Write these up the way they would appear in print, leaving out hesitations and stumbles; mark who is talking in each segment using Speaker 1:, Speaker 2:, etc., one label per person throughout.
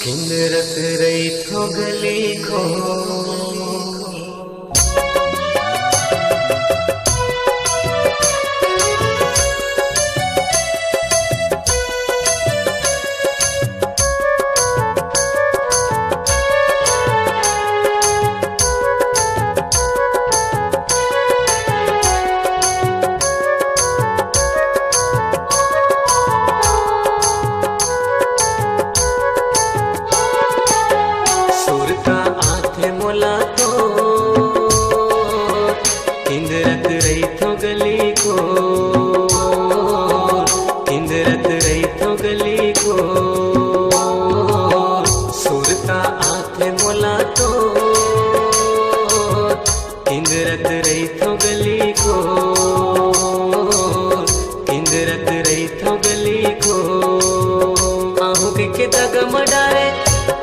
Speaker 1: किंदरत रही थो गली को किंदरत रही थो गली को किंदरत रही थो गली को सुरता आथे मोला तो किंदरत रही थो गली को किंदरत रही थो गली को आहू के दग मडारे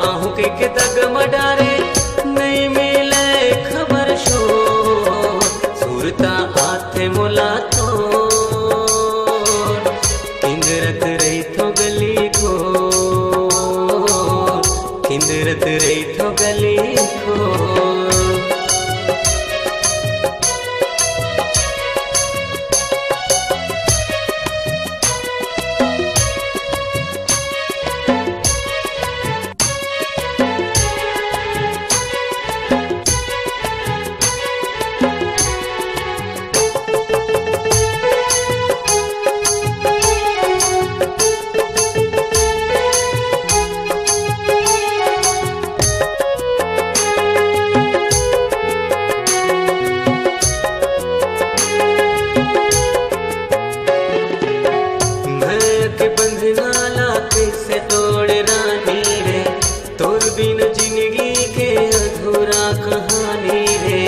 Speaker 1: आहू के दग मडारे नहीं मिले खबर शो सुरता हाथे मोला तो किंदरत रही थो गली को किंदरत रही थो गली को बंधनाला कैसे तोड़े रानी रे तोर बिन जिंदगी के अधूरा कहानी रे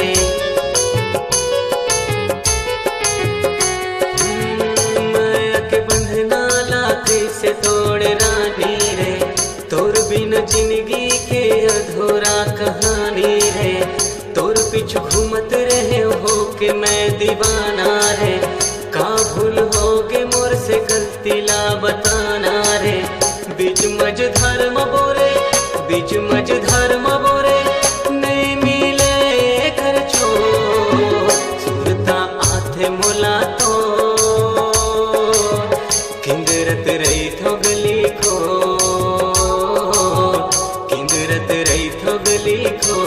Speaker 1: माया के बंधनाला कैसे तोड़े रानी रे तोर बिन जिंदगी के अधूरा कहानी रे तोर पीछे घूमत रहे हो के मैं दीवाना रे का भूल होगे मोर से गलती ला बताना रे बीच मज धर्म बोरे बीच मज धर्म बोरे नहीं मिले कर छो सुरता आथे मोला तो किंदरत रही थो गली को किंदरत रही थो गली को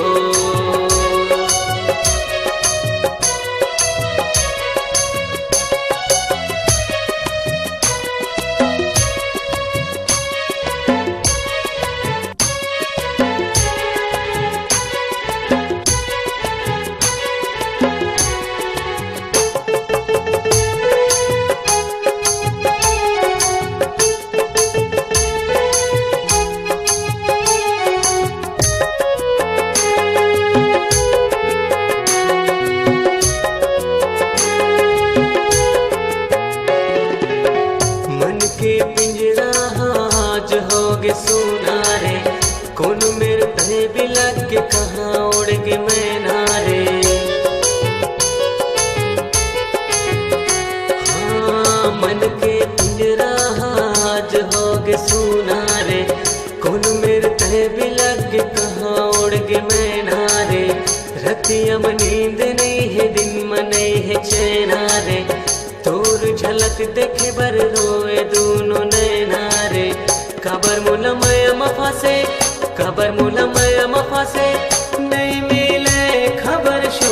Speaker 1: होगे सुना रे कौन मेरे तहे बिलक के कहाँ उड़ गे मैना रे हाँ मन के पिंजरा आज होगे सुना रे कौन मेरे तहे बिलक के कहाँ उड़ गे मैना रे रतिया में नींद नहीं है दिन में नहीं है चैना रे तोर झलक देखे बर रोए दोनों नैना रे कबर मुला मया मफासे कबर मुला मया मफासे नहीं मिले खबर शो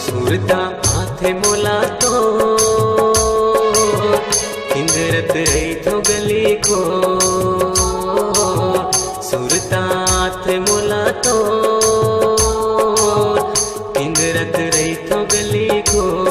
Speaker 1: सुरता आथे मोला तो किंदरत रही थो गली को सुरता आथे मोला तो किंदरत रही थो गली को